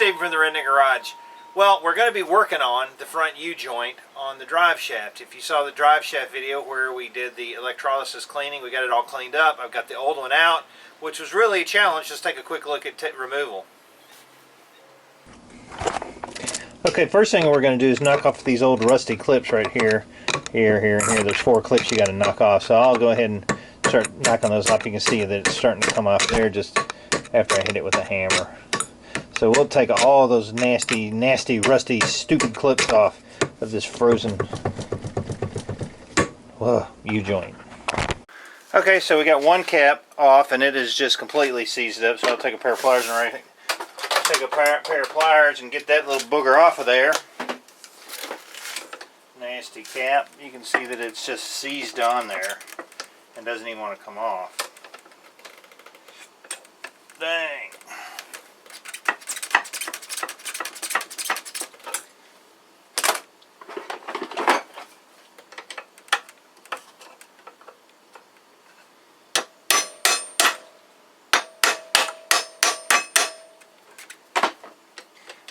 Steve from the Redneck Garage. Well, we're going to be working on the front U-joint on the drive shaft. If you saw the drive shaft video where we did the electrolysis cleaning, we got it all cleaned up. I've got the old one out, which was really a challenge. Just take a quick look at removal. Okay, first thing we're going to do is knock off these old rusty clips right here. Here. There's 4 clips you got to knock off. So I'll go ahead and start knocking those off. You can see that it's starting to come off there just after I hit it with a hammer. So we'll take all those nasty, rusty, stupid clips off of this frozen U-joint. Okay, so we got one cap off and it is just completely seized up. So I'll take a pair of pliers and take a pair of pliers and get that little booger off of there. Nasty cap. You can see that it's just seized on there and doesn't even want to come off. Dang.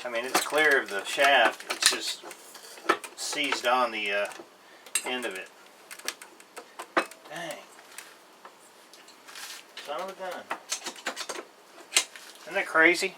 I mean, it's clear of the shaft, it's just seized on the end of it. Dang. Son of a gun. Isn't that crazy?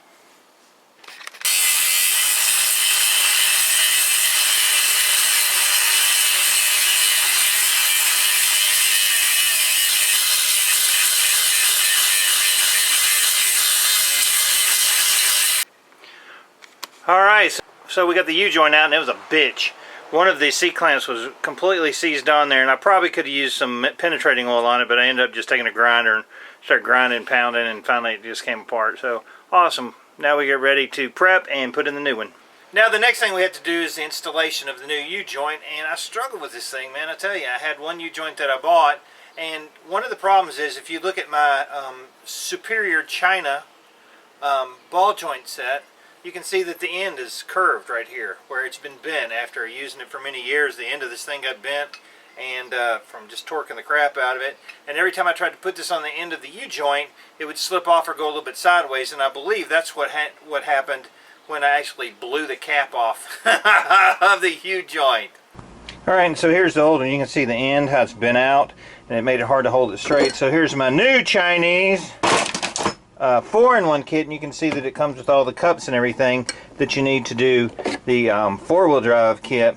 Alright, so we got the U-joint out and it was a bitch. One of the C-clamps was completely seized on there and I probably could have used some penetrating oil on it, but I ended up just taking a grinder and started grinding, pounding, and finally it just came apart. So, awesome. Now we get ready to prep and put in the new one. Now the next thing we have to do is the installation of the new U-joint, and I struggled with this thing, man. I tell you, I had one U-joint that I bought, and one of the problems is if you look at my Superior China ball joint set, you can see that the end is curved right here where it's been bent. After using it for many years, the end of this thing got bent and from just torquing the crap out of it. And every time I tried to put this on the end of the U-joint, it would slip off or go a little bit sideways, and I believe that's what happened when I actually blew the cap off of the U-joint. Alright, so here's the old one. You can see the end, how it's bent out, and it made it hard to hold it straight. So here's my new Chinese 4-in-1 kit, and you can see that it comes with all the cups and everything that you need to do the 4-wheel drive kit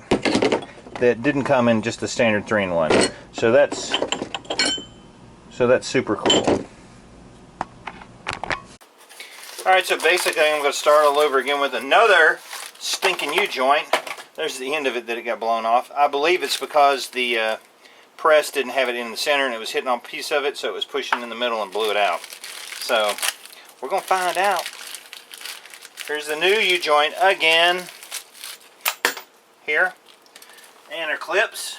that didn't come in just the standard 3-in-1. So that's super cool. Alright, so basically I'm going to start all over again with another stinking U-joint. There's the end of it that it got blown off. I believe it's because the press didn't have it in the center and it was hitting on a piece of it, so it was pushing in the middle and blew it out. So, we're going to find out. Here's the new U-joint again. Here. And our clips.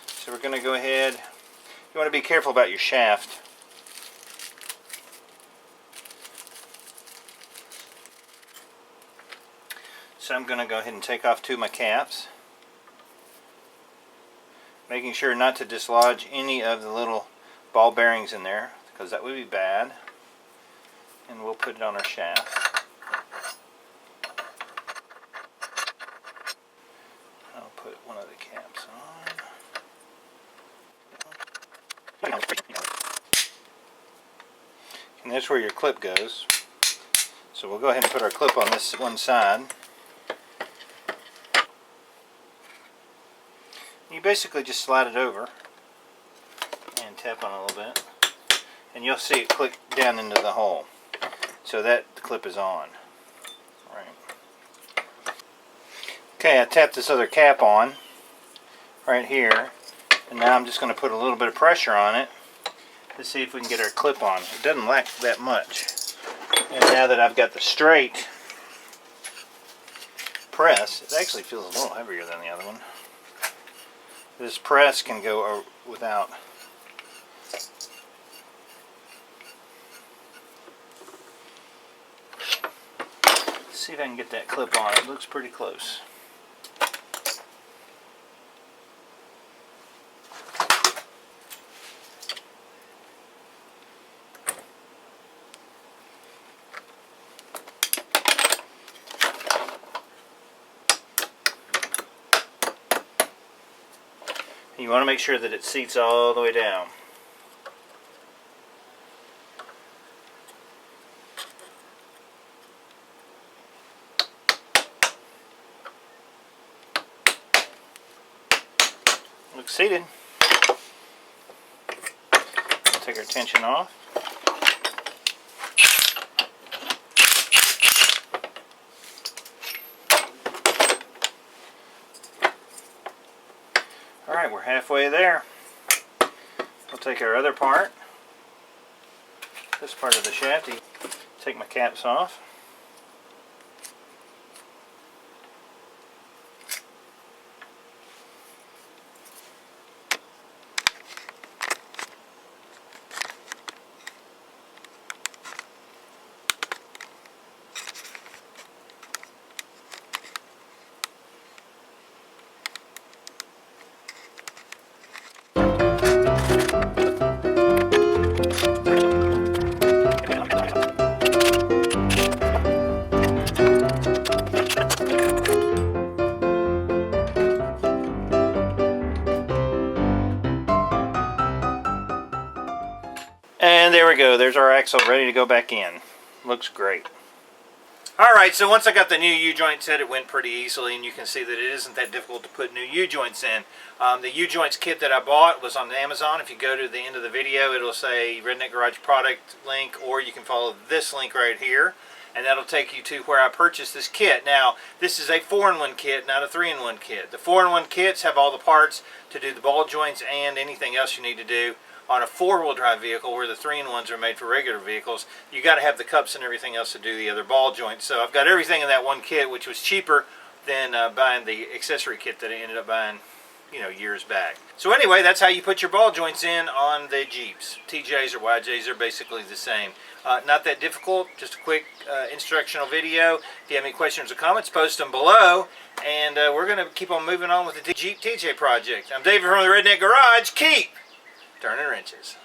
So we're going to go ahead. You want to be careful about your shaft. So I'm going to go ahead and take off 2 of my caps. Making sure not to dislodge any of the little ball bearings in there, because that would be bad. And we'll put it on our shaft. I'll put one of the caps on. And that's where your clip goes. So we'll go ahead and put our clip on this one side. You basically just slide it over and tap on it a little bit, and you'll see it click down into the hole. So that clip is on. Right. Okay, I tapped this other cap on right here, and now I'm just going to put a little bit of pressure on it to see if we can get our clip on. It doesn't lack that much. And now that I've got the straight press, it actually feels a little heavier than the other one. This press can go without. Let's see if I can get that clip on. It looks pretty close. You want to make sure that it seats all the way down. Looks seated. Take our tension off. Alright, we're halfway there. We'll take our other part, this part of the shaft, take my caps off. And there we go. There's our axle ready to go back in. Looks great. Alright, so once I got the new U-joint set, it went pretty easily, and you can see that it isn't that difficult to put new U-joints in. The U-joints kit that I bought was on Amazon. If you go to the end of the video, it'll say Redneck Garage product link, or you can follow this link right here, and that'll take you to where I purchased this kit. Now, this is a 4-in-1 kit, not a 3-in-1 kit. The 4-in-1 kits have all the parts to do the ball joints and anything else you need to do on a 4-wheel drive vehicle, where the 3-in-1s are made for regular vehicles. You got to have the cups and everything else to do the other ball joints. So I've got everything in that one kit, which was cheaper than buying the accessory kit that I ended up buying, you know, years back. So anyway, that's how you put your ball joints in on the Jeeps. TJs or YJs are basically the same. Not that difficult, just a quick instructional video. If you have any questions or comments, post them below. And we're going to keep on moving on with the Jeep TJ project. I'm David from the Redneck Garage. Keep turning wrenches.